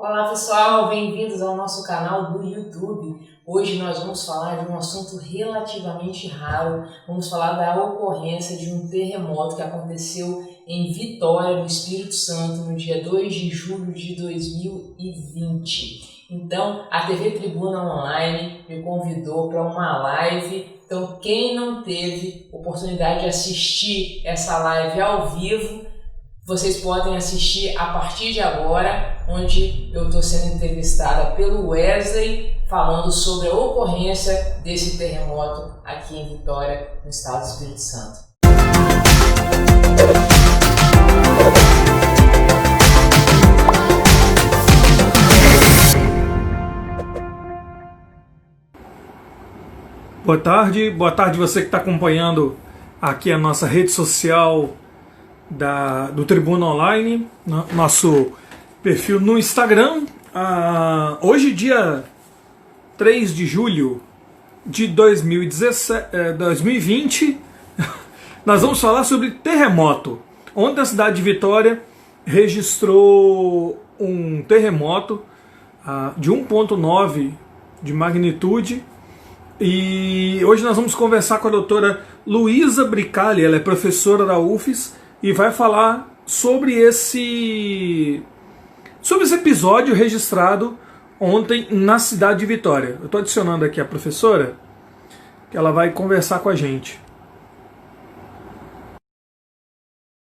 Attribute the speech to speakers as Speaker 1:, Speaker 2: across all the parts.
Speaker 1: Olá pessoal, bem-vindos ao nosso canal do YouTube. Hoje nós vamos falar de um assunto relativamente raro. Vamos falar da ocorrência de um terremoto que aconteceu em Vitória, no Espírito Santo, no dia 2 de julho de 2020. Então, a TV Tribuna Online me convidou para uma live. Então, quem não teve oportunidade de assistir essa live ao vivo, vocês podem assistir a partir de agora, onde eu estou sendo entrevistada pelo Wesley, falando sobre a ocorrência desse terremoto aqui em Vitória, no estado do Espírito Santo.
Speaker 2: Boa tarde você que está acompanhando aqui a nossa rede social do Tribuna Online, nosso perfil no Instagram. Hoje, dia 3 de julho de 2020, nós vamos falar sobre terremoto. Ontem a cidade de Vitória registrou um terremoto de 1,9 de magnitude. E hoje nós vamos conversar com a doutora Luísa Bricali. Ela é professora da UFES e vai falar sobre esse episódio registrado ontem na cidade de Vitória. Eu estou adicionando aqui a professora, que ela vai conversar com a gente.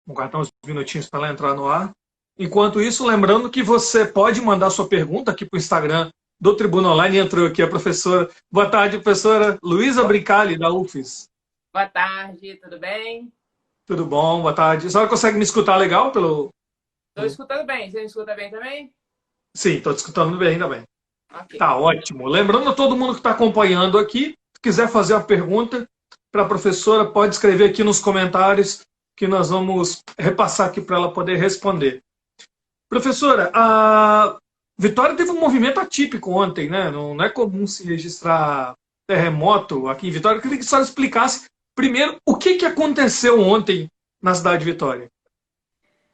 Speaker 2: Vou guardar uns minutinhos para ela entrar no ar. Enquanto isso, lembrando que você pode mandar sua pergunta aqui para o Instagram do Tribuna Online. Entrou aqui a professora. Boa tarde, professora Luísa Bricali, da UFES.
Speaker 3: Boa tarde, tudo bem?
Speaker 2: Tudo bom, boa tarde. A senhora consegue me escutar legal?
Speaker 3: Estou escutando bem. Você me escuta bem também?
Speaker 2: Sim, estou te escutando bem também.
Speaker 3: Okay.
Speaker 2: Tá ótimo. Lembrando a todo mundo que está acompanhando aqui, se quiser fazer uma pergunta para a professora, pode escrever aqui nos comentários que nós vamos repassar aqui para ela poder responder. Professora, a Vitória teve um movimento atípico ontem, né? Não é comum se registrar terremoto aqui em Vitória. Eu queria que a senhora explicasse primeiro o que aconteceu ontem na cidade de Vitória.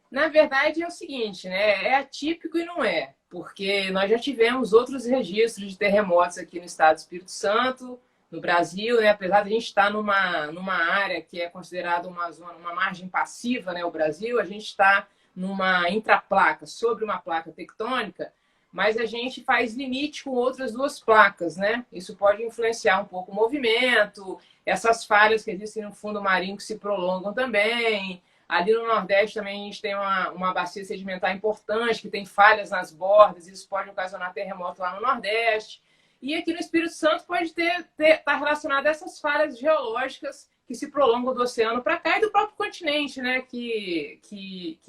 Speaker 3: Na verdade é o seguinte, né? É atípico e não é, porque nós já tivemos outros registros de terremotos aqui no estado do Espírito Santo, no Brasil, né? Apesar de a gente estar numa área que é considerada uma zona, uma margem passiva, né? O Brasil, a gente está numa intraplaca, sobre uma placa tectônica, mas a gente faz limite com outras duas placas, né? Isso pode influenciar um pouco o movimento, essas falhas que existem no fundo marinho que se prolongam também. Ali no Nordeste também a gente tem uma bacia sedimentar importante, que tem falhas nas bordas, isso pode ocasionar terremoto lá no Nordeste. E aqui no Espírito Santo pode estar relacionado a essas falhas geológicas que se prolongam do oceano para cá e do próprio continente, né, que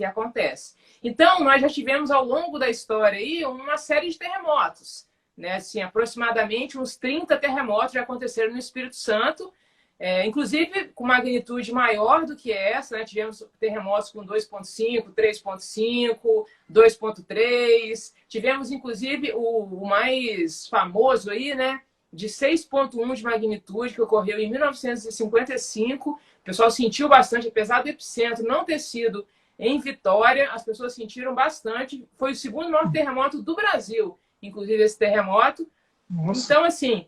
Speaker 3: acontece. Então, nós já tivemos ao longo da história aí uma série de terremotos, né, assim, aproximadamente uns 30 terremotos já aconteceram no Espírito Santo, inclusive com magnitude maior do que essa, né, tivemos terremotos com 2,5, 3,5, 2,3, tivemos inclusive o mais famoso aí, né, de 6,1 de magnitude, que ocorreu em 1955. O pessoal sentiu bastante, apesar do epicentro não ter sido em Vitória, as pessoas sentiram bastante. Foi o segundo maior terremoto do Brasil, inclusive esse terremoto. Nossa. Então, assim,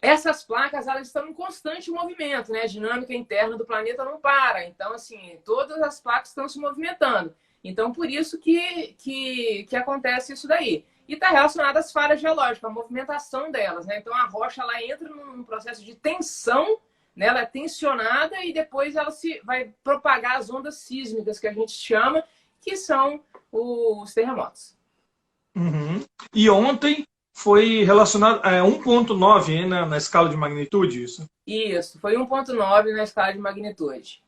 Speaker 3: essas placas elas estão em constante movimento, né? A dinâmica interna do planeta não para. Então, assim, todas as placas estão se movimentando. Então, por isso que acontece isso daí. E está relacionado às falhas geológicas, a movimentação delas, né? Então, a rocha ela entra num processo de tensão, né? Ela é tensionada e depois ela vai propagar as ondas sísmicas, que a gente chama, que são os terremotos.
Speaker 2: Uhum. E ontem foi relacionado a 1,9 na escala de magnitude, isso?
Speaker 3: Isso, foi 1,9 na escala de magnitude.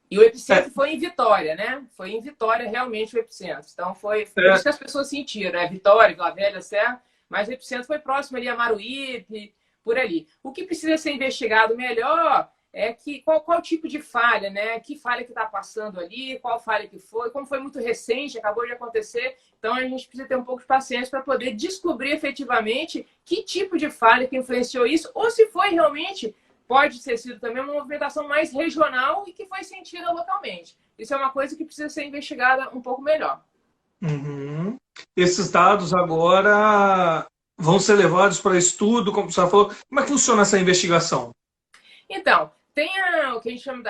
Speaker 3: E o epicentro foi em Vitória, né? Foi em Vitória realmente o epicentro. Então foi por isso que as pessoas sentiram, né? Vitória, Vila Velha, Serra, mas o epicentro foi próximo ali a Maruípe, por ali. O que precisa ser investigado melhor é que qual tipo de falha, né? Que falha que está passando ali, qual falha que foi, como foi muito recente, acabou de acontecer. Então a gente precisa ter um pouco de paciência para poder descobrir efetivamente que tipo de falha que influenciou isso, ou se foi realmente, pode ter sido também uma movimentação mais regional e que foi sentida localmente. Isso é uma coisa que precisa ser investigada um pouco melhor.
Speaker 2: Uhum. Esses dados agora vão ser levados para estudo, como você falou. Como é que funciona essa investigação?
Speaker 3: Então, tem o que a gente chama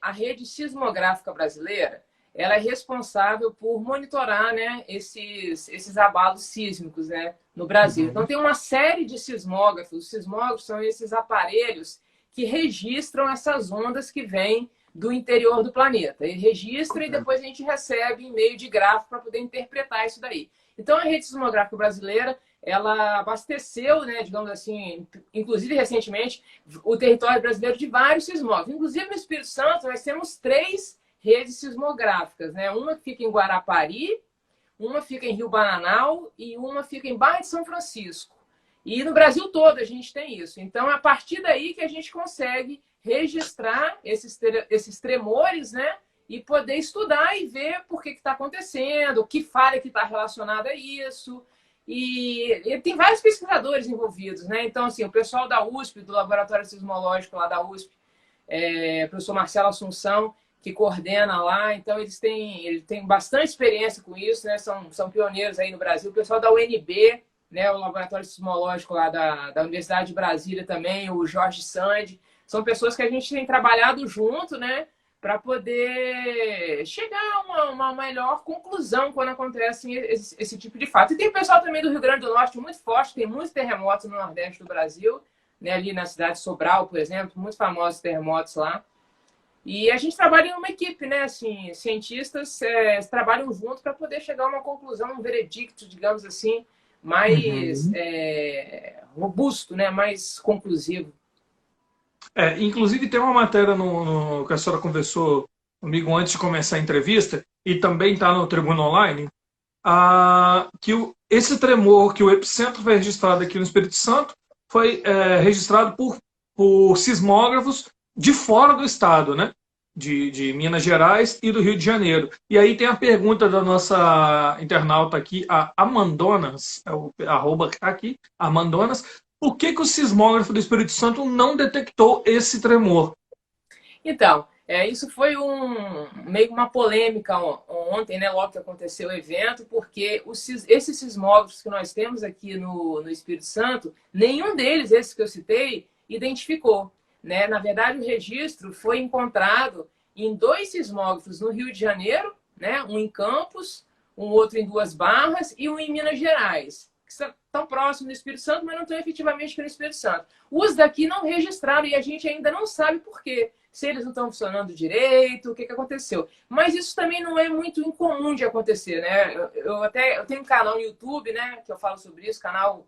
Speaker 3: a rede sismográfica brasileira. Ela é responsável por monitorar, né, esses abalos sísmicos, né, no Brasil.
Speaker 2: Uhum.
Speaker 3: Então, tem uma série de sismógrafos. Os sismógrafos são esses aparelhos que registram essas ondas que vêm do interior do planeta. Ele registra e depois a gente recebe em meio de gráfico para poder interpretar isso daí. Então, a rede sismográfica brasileira, ela abasteceu, né, digamos assim, inclusive recentemente, o território brasileiro de vários sismógrafos. Inclusive, no Espírito Santo, nós temos 3 redes sismográficas, né? Uma fica em Guarapari, uma fica em Rio Bananal e uma fica em Barra de São Francisco. E no Brasil todo a gente tem isso. Então, é a partir daí que a gente consegue registrar esses tremores, né? E poder estudar e ver por que está acontecendo, que falha que está relacionada a isso. E tem vários pesquisadores envolvidos, né? Então, assim, o pessoal da USP, do Laboratório Sismológico lá da USP, o professor Marcelo Assunção, que coordena lá. Então, ele tem bastante experiência com isso, né? São pioneiros aí no Brasil. O pessoal da UNB, né? O Laboratório Sismológico lá da Universidade de Brasília também, o Jorge Sand. São pessoas que a gente tem trabalhado junto, né? Para poder chegar a uma melhor conclusão quando acontece esse tipo de fato. E tem pessoal também do Rio Grande do Norte muito forte, tem muitos terremotos no Nordeste do Brasil, né? Ali na cidade de Sobral, por exemplo, muito famosos terremotos lá. E a gente trabalha em uma equipe, né? Assim, cientistas trabalham junto para poder chegar a uma conclusão, um veredicto, digamos assim, mais robusto, né? Mais conclusivo.
Speaker 2: Inclusive tem uma matéria que a senhora conversou comigo antes de começar a entrevista, e também está no Tribuna Online, que esse tremor, que o epicentro foi registrado aqui no Espírito Santo, foi registrado por sismógrafos de fora do estado, né? De Minas Gerais e do Rio de Janeiro. E aí tem a pergunta da nossa internauta aqui, a Amandonas, o arroba que está aqui, Amandonas. Por que o sismógrafo do Espírito Santo não detectou esse tremor?
Speaker 3: Então, isso foi meio que uma polêmica ontem, né, logo que aconteceu o evento, porque esses sismógrafos que nós temos aqui no Espírito Santo, nenhum deles, esses que eu citei, identificou. Né? Na verdade, o registro foi encontrado em 2 sismógrafos no Rio de Janeiro, né, um em Campos, um outro em Duas Barras e um em Minas Gerais, que estão próximos do Espírito Santo, mas não estão efetivamente aqui no Espírito Santo. Os daqui não registraram e a gente ainda não sabe por quê. Se eles não estão funcionando direito, o que aconteceu. Mas isso também não é muito incomum de acontecer, né? Eu tenho um canal no YouTube, né, que eu falo sobre isso, canal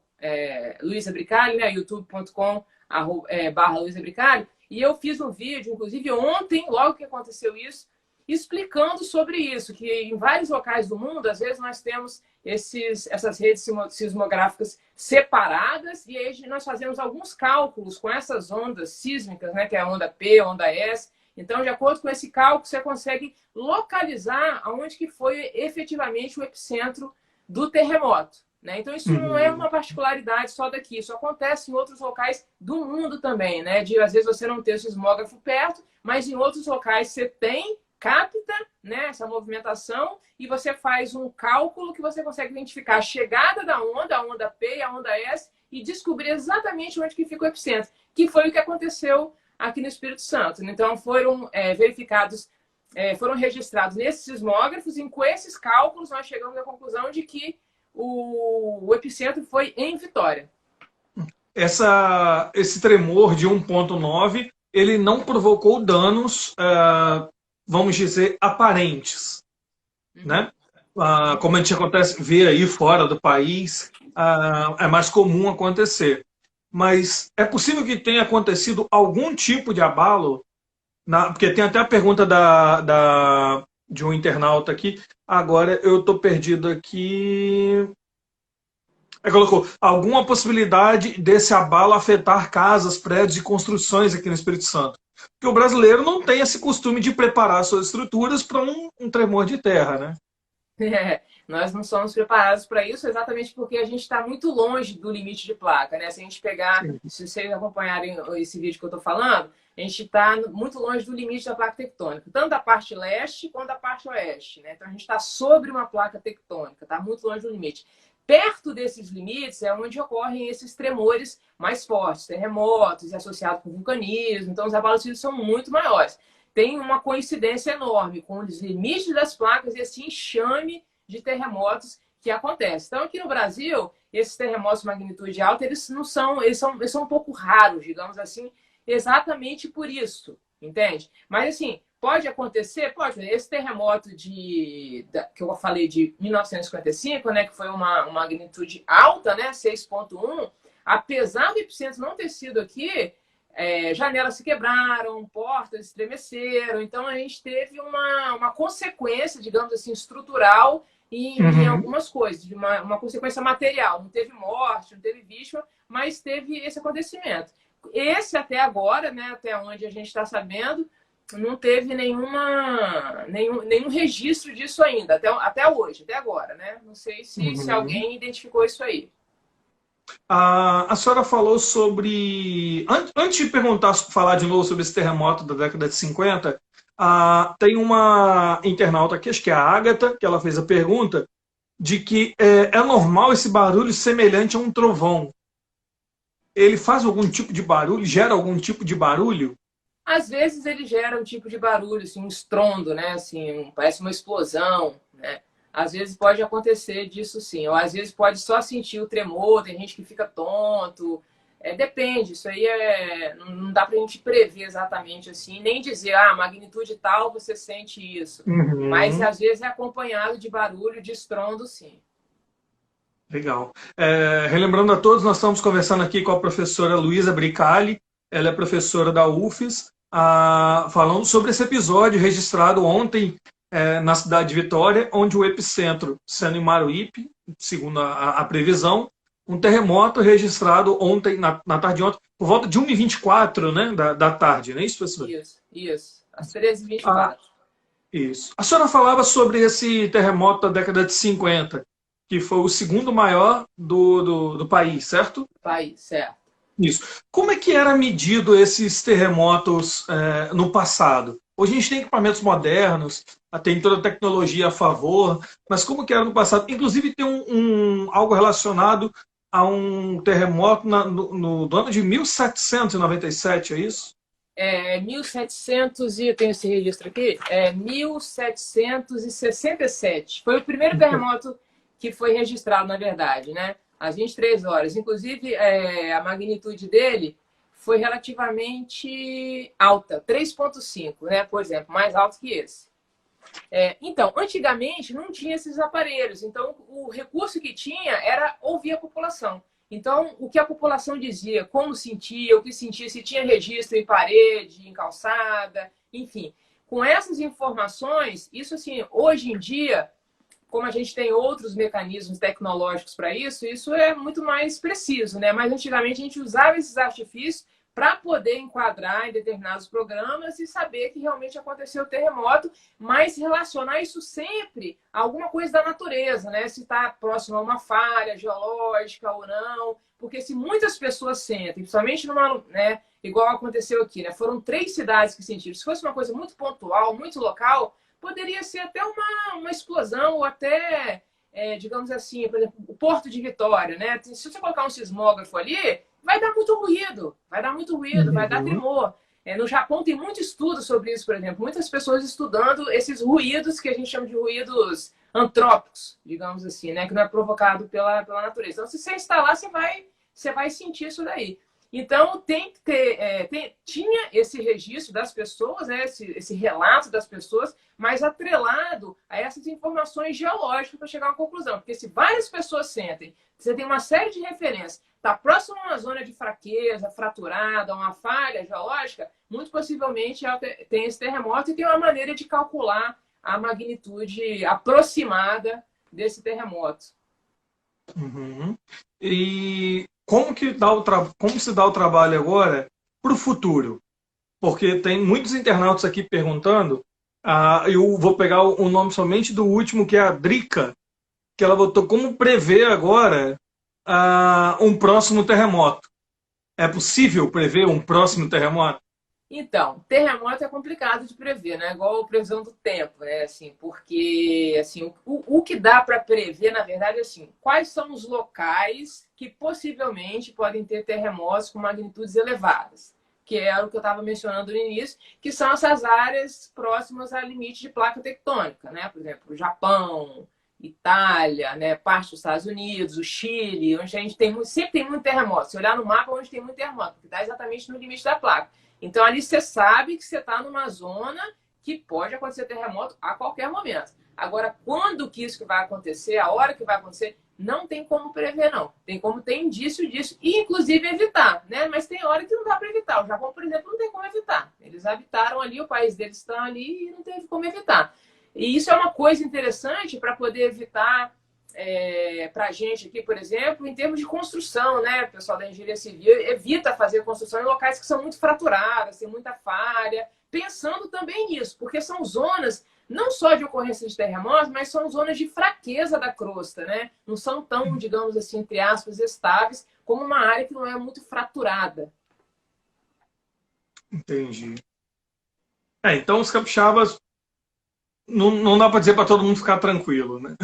Speaker 3: Luiza Bricali, né, youtube.com/barra Luiza Bricali, e eu fiz um vídeo, inclusive ontem, logo que aconteceu isso, explicando sobre isso, que em vários locais do mundo, às vezes nós temos essas redes sismográficas separadas e aí nós fazemos alguns cálculos com essas ondas sísmicas, né, que é a onda P, a onda S. Então, de acordo com esse cálculo, você consegue localizar aonde que foi efetivamente o epicentro do terremoto. Né? Então, isso não é uma particularidade só daqui, isso acontece em outros locais do mundo também, né? De às vezes você não ter o sismógrafo perto, mas em outros locais você capta, né, essa movimentação e você faz um cálculo que você consegue identificar a chegada da onda, a onda P e a onda S, e descobrir exatamente onde que fica o epicentro, que foi o que aconteceu aqui no Espírito Santo. Então, foram foram registrados nesses sismógrafos e com esses cálculos nós chegamos à conclusão de que o epicentro foi em Vitória.
Speaker 2: Esse tremor de 1,9, ele não provocou danos, vamos dizer, aparentes, né? Como a gente vê aí fora do país, é mais comum acontecer. Mas é possível que tenha acontecido algum tipo de abalo, porque tem até a pergunta de um internauta aqui, agora eu estou perdido aqui. Colocou alguma possibilidade desse abalo afetar casas, prédios e construções aqui no Espírito Santo. Porque o brasileiro não tem esse costume de preparar suas estruturas para um tremor de terra, né?
Speaker 3: É, nós não somos preparados para isso exatamente porque a gente está muito longe do limite de placa, né? Se a gente pegar,
Speaker 2: Sim.
Speaker 3: se vocês acompanharem esse vídeo que eu estou falando, a gente está muito longe do limite da placa tectônica, tanto da parte leste quanto da parte oeste, né? Então a gente está sobre uma placa tectônica, está muito longe do limite. Perto desses limites é onde ocorrem esses tremores mais fortes, terremotos e associados com vulcanismo, então os abalos sísmicos são muito maiores. Tem uma coincidência enorme com os limites das placas e esse enxame de terremotos que acontece. Então, aqui no Brasil, esses terremotos de magnitude alta, eles são um pouco raros, digamos assim, exatamente por isso, entende? Mas, assim, pode acontecer? Pode. Esse terremoto que eu falei de 1955, né, que foi uma magnitude alta, né, 6,1, apesar do epicentro não ter sido aqui, janelas se quebraram, portas estremeceram, então a gente teve uma consequência, digamos assim, estrutural em
Speaker 2: Uhum.
Speaker 3: algumas coisas, de uma consequência material. Não teve morte, não teve vítima, mas teve esse acontecimento. Esse até agora, né, até onde a gente está sabendo, não teve nenhum registro disso ainda, até hoje, até agora, né? Não sei se
Speaker 2: Uhum.
Speaker 3: alguém identificou isso aí.
Speaker 2: A senhora falou sobre. Antes de perguntar, falar de novo sobre esse terremoto da década de 50, tem uma internauta aqui, acho que é a Ágata, que ela fez a pergunta de que é normal esse barulho semelhante a um trovão. Ele faz algum tipo de barulho, gera algum tipo de barulho?
Speaker 3: Às vezes ele gera um tipo de barulho, assim, um estrondo, né? Assim, parece uma explosão, né? Às vezes pode acontecer disso sim, ou às vezes pode só sentir o tremor, tem gente que fica tonto. Depende, isso aí não dá pra gente prever exatamente assim, nem dizer, magnitude tal você sente isso. Mas
Speaker 2: Uhum.
Speaker 3: às vezes é acompanhado de barulho, de estrondo, sim.
Speaker 2: Legal. Relembrando a todos, nós estamos conversando aqui com a professora Luísa Bricali, ela é professora da UFES, falando sobre esse episódio registrado ontem na cidade de Vitória, onde o epicentro, sendo em Maruípe, segundo a previsão, um terremoto registrado ontem, na tarde de ontem, por volta de 1h24, né, da tarde, não é isso, professor?
Speaker 3: Isso. Às 13h24.
Speaker 2: Ah, isso. A senhora falava sobre esse terremoto da década de 50, que foi o segundo maior do país, certo?
Speaker 3: País, certo.
Speaker 2: Isso. Como é que era medido esses terremotos no passado? Hoje a gente tem equipamentos modernos, tem toda a tecnologia a favor, mas como que era no passado? Inclusive tem algo relacionado a um terremoto do ano de 1797, é isso?
Speaker 3: 1700 e eu tenho esse registro aqui, 1767. Foi o primeiro terremoto que foi registrado, na verdade, né? Às 23 horas. Inclusive, a magnitude dele foi relativamente alta, 3,5, né? Por exemplo, mais alto que esse. Então, antigamente não tinha esses aparelhos, então o recurso que tinha era ouvir a população. Então, o que a população dizia, como sentia, o que sentia, se tinha registro em parede, em calçada, enfim. Com essas informações, isso assim, hoje em dia, como a gente tem outros mecanismos tecnológicos para isso é muito mais preciso, né? Mas antigamente a gente usava esses artifícios para poder enquadrar em determinados programas e saber que realmente aconteceu o terremoto, mas relacionar isso sempre a alguma coisa da natureza, né? Se está próximo a uma falha geológica ou não, porque se muitas pessoas sentem, principalmente numa, né, igual aconteceu aqui, né? Foram 3 cidades que sentiram. Se fosse uma coisa muito pontual, muito local, poderia ser até uma explosão ou até, digamos assim, por exemplo, o Porto de Vitória, né? Se você colocar um sismógrafo ali, vai dar muito ruído, vai dar
Speaker 2: Uhum.
Speaker 3: tremor. No Japão tem muito estudo sobre isso, por exemplo. Muitas pessoas estudando esses ruídos que a gente chama de ruídos antrópicos, digamos assim, né? Que não é provocado pela natureza. Então, se você instalar, você vai sentir isso daí. Então, tem que ter. Tinha esse registro das pessoas, né? Esse relato das pessoas, mas atrelado a essas informações geológicas para chegar a uma conclusão. Porque se várias pessoas sentem, você tem uma série de referências, está próximo a uma zona de fraqueza, fraturada, uma falha geológica, muito possivelmente tem esse terremoto e tem uma maneira de calcular a magnitude aproximada desse terremoto.
Speaker 2: Uhum. E como se dá o trabalho agora para o futuro? Porque tem muitos internautas aqui perguntando Eu vou pegar o nome somente do último, que é a Drica, que ela botou como prever agora um próximo terremoto. É possível prever um próximo terremoto?
Speaker 3: Então, terremoto é complicado de prever, né? Igual a previsão do tempo, né? Assim, porque assim, o que dá para prever, na verdade, é assim, quais são os locais que possivelmente podem ter terremotos com magnitudes elevadas, que era o que eu estava mencionando no início, que são essas áreas próximas ao limite de placa tectônica, né? Por exemplo, o Japão, Itália, né? Parte dos Estados Unidos, o Chile, onde a gente sempre tem muito terremoto. Se olhar no mapa, onde tem muito terremoto, que está exatamente no limite da placa. Então, ali você sabe que você está numa zona que pode acontecer terremoto a qualquer momento. Agora, quando que isso vai acontecer, a hora que vai acontecer, não tem como prever, não. Tem como ter indício disso e, inclusive, evitar, né? Mas tem hora que não dá para evitar. O Japão, por exemplo, não tem como evitar. Eles habitaram ali, o país deles está ali e não teve como evitar. E isso é uma coisa interessante para poder evitar para a gente aqui, por exemplo, em termos de construção, né? O pessoal da engenharia civil evita fazer construção em locais que são muito fraturados, tem muita falha, pensando também nisso, porque são zonas não só de ocorrência de terremotos, mas são zonas de fraqueza da crosta, né? Não são tão, digamos assim, entre aspas, estáveis, como uma área que não é muito fraturada.
Speaker 2: Entendi. Então os capixabas não dá para dizer para todo mundo ficar tranquilo, né?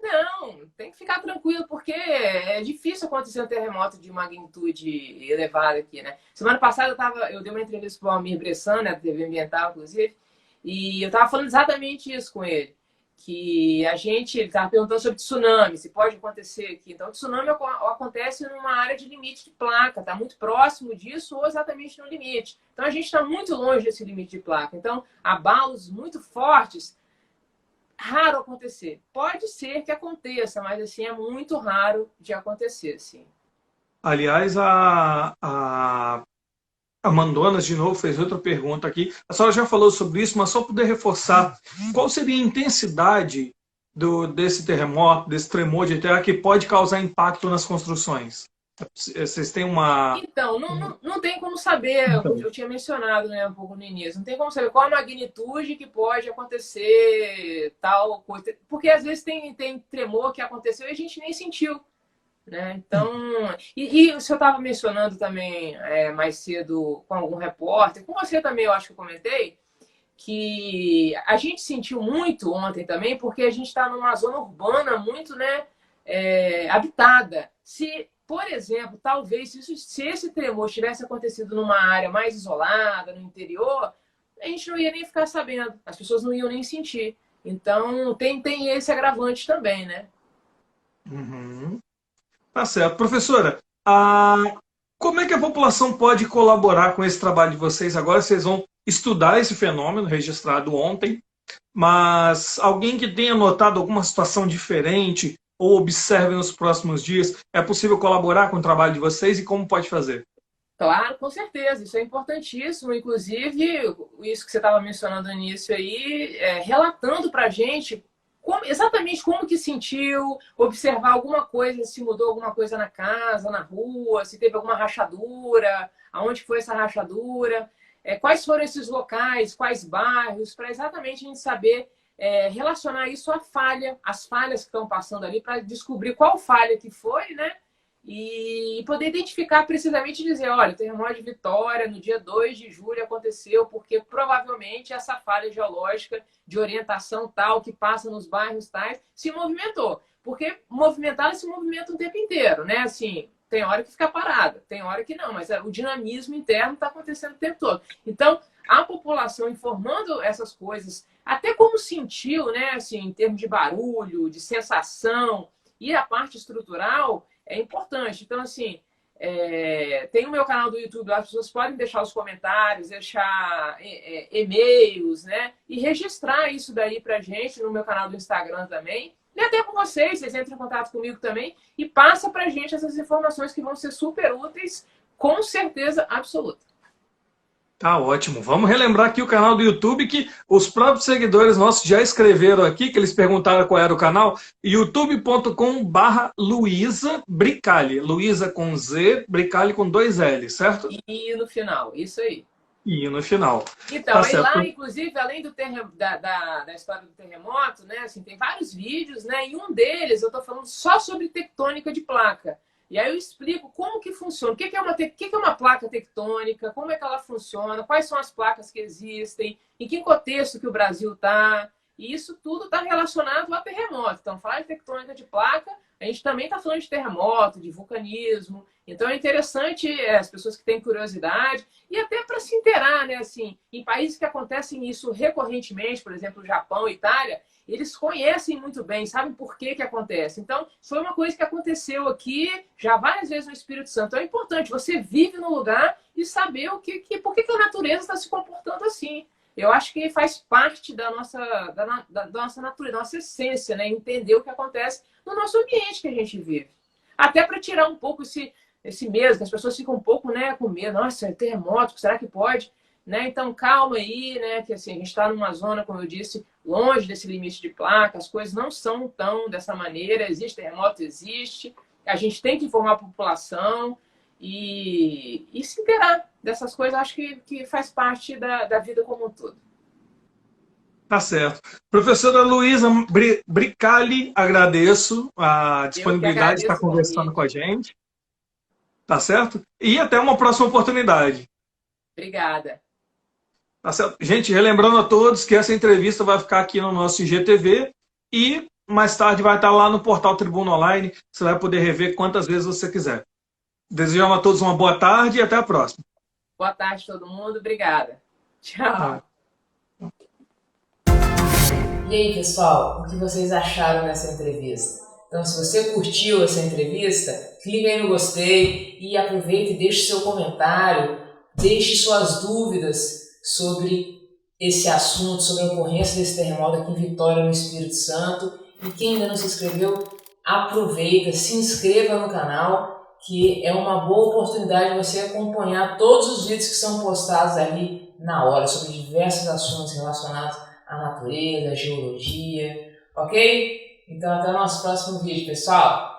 Speaker 3: Não, tem que ficar tranquilo, porque é difícil acontecer um terremoto de magnitude elevada aqui, né? Semana passada eu dei uma entrevista para o Almir Bressan, né, da TV Ambiental, inclusive, e eu estava falando exatamente isso com ele, que ele estava perguntando sobre tsunami, se pode acontecer aqui. Então, tsunami acontece numa área de limite de placa, está muito próximo disso ou exatamente no limite. Então, a gente está muito longe desse limite de placa. Então, abalos muito fortes raro acontecer. Pode ser que aconteça, mas assim é muito raro de acontecer, sim.
Speaker 2: Aliás, a Mandonas, de novo, fez outra pergunta aqui. A senhora já falou sobre isso, mas só poder reforçar. Qual seria a intensidade desse terremoto, desse tremor de terra que pode causar impacto nas construções? Vocês têm uma...
Speaker 3: Então, não tem como saber, eu tinha mencionado, né, um pouco no início, não tem como saber qual a magnitude que pode acontecer tal coisa, porque às vezes tem tremor que aconteceu e a gente nem sentiu, né? Então, e o senhor estava mencionando também mais cedo com algum repórter, com você também eu acho que eu comentei, que a gente sentiu muito ontem também, porque a gente está numa zona urbana muito, né, habitada. Se, por exemplo, talvez se esse tremor tivesse acontecido numa área mais isolada, no interior, a gente não ia nem ficar sabendo, as pessoas não iam nem sentir. Então, tem esse agravante também, né?
Speaker 2: Uhum. Tá certo. Professora, como é que a população pode colaborar com esse trabalho de vocês? Agora vocês vão estudar esse fenômeno registrado ontem, mas alguém que tenha notado alguma situação diferente ou observe nos próximos dias, é possível colaborar com o trabalho de vocês e como pode fazer?
Speaker 3: Claro, com certeza, isso é importantíssimo. Inclusive, isso que você estava mencionando no início aí, relatando para a gente exatamente como que sentiu, observar alguma coisa, se mudou alguma coisa na casa, na rua, se teve alguma rachadura, aonde foi essa rachadura, quais foram esses locais, quais bairros, para exatamente a gente saber relacionar isso à falha, as falhas que estão passando ali, para descobrir qual falha que foi, né? E poder identificar precisamente e dizer, olha, o terremoto de Vitória no dia 2 de julho aconteceu porque provavelmente essa falha geológica de orientação tal que passa nos bairros tais se movimentou. Porque movimentar se movimenta o tempo inteiro, né? Assim, tem hora que fica parada, tem hora que não, mas o dinamismo interno está acontecendo o tempo todo. Então, a população informando essas coisas, até como sentiu, né? Assim, em termos de barulho, de sensação e a parte estrutural, é importante. Então, assim, tem o meu canal do YouTube lá, as pessoas podem deixar os comentários, deixar e-mails, né? E registrar isso daí pra gente no meu canal do Instagram também. E até com vocês entrem em contato comigo também e passa pra gente essas informações que vão ser super úteis, com certeza absoluta.
Speaker 2: Tá ótimo. Vamos relembrar aqui o canal do YouTube, que os próprios seguidores nossos já escreveram aqui, que eles perguntaram qual era o canal, youtube.com/Luiza Bricali. Luiza com Z, Bricali com 2 L, certo?
Speaker 3: E no final, isso aí.
Speaker 2: E no final.
Speaker 3: Então,
Speaker 2: Tá
Speaker 3: aí
Speaker 2: certo.
Speaker 3: lá, inclusive, além da história do terremoto, né, assim, tem vários vídeos, né, e um deles eu estou falando só sobre tectônica de placa. E aí eu explico como que funciona, o que é uma placa tectônica, como é que ela funciona, quais são as placas que existem, em que contexto que o Brasil está. E isso tudo está relacionado a terremoto. Então, falar de tectônica de placa, a gente também está falando de terremoto, de vulcanismo. Então é interessante as pessoas que têm curiosidade e até para se inteirar, né? Assim, em países que acontecem isso recorrentemente, por exemplo, Japão, Itália, eles conhecem muito bem, sabem por que acontece. Então, foi uma coisa que aconteceu aqui já várias vezes no Espírito Santo. Então, é importante, você vive no lugar e saber por que a natureza está se comportando assim. Eu acho que faz parte da nossa natureza, da nossa essência, né? Entender o que acontece no nosso ambiente que a gente vive. Até para tirar um pouco esse medo, que as pessoas ficam um pouco, né, com medo. Nossa, é terremoto, será que pode? Né? Então, calma aí, né? Que assim, a gente está numa zona, como eu disse, longe desse limite de placa, as coisas não são tão dessa maneira. Existe terremoto, existe. A gente tem que informar a população e se inteirar dessas coisas, acho que faz parte da vida como um todo.
Speaker 2: Tá certo. Professora Luísa Bricali, agradeço a
Speaker 3: Eu que
Speaker 2: disponibilidade de estar
Speaker 3: agradeço o
Speaker 2: conversando com
Speaker 3: convite.
Speaker 2: a gente. Tá certo? E até uma próxima oportunidade.
Speaker 3: Obrigada.
Speaker 2: Tá certo? Gente, relembrando a todos que essa entrevista vai ficar aqui no nosso IGTV e mais tarde vai estar lá no portal Tribuna Online. Você vai poder rever quantas vezes você quiser. Desejamos a todos uma boa tarde e até a próxima.
Speaker 3: Boa tarde, todo mundo. Obrigada. Tchau.
Speaker 2: Tá.
Speaker 1: E aí, pessoal, o que vocês acharam dessa entrevista? Então, se você curtiu essa entrevista, clique aí no gostei e aproveite e deixe seu comentário, deixe suas dúvidas sobre esse assunto, sobre a ocorrência desse terremoto aqui em Vitória, no Espírito Santo. E quem ainda não se inscreveu, aproveita, se inscreva no canal, que é uma boa oportunidade de você acompanhar todos os vídeos que são postados ali na hora, sobre diversos assuntos relacionados à natureza, à geologia, ok? Então até o nosso próximo vídeo, pessoal!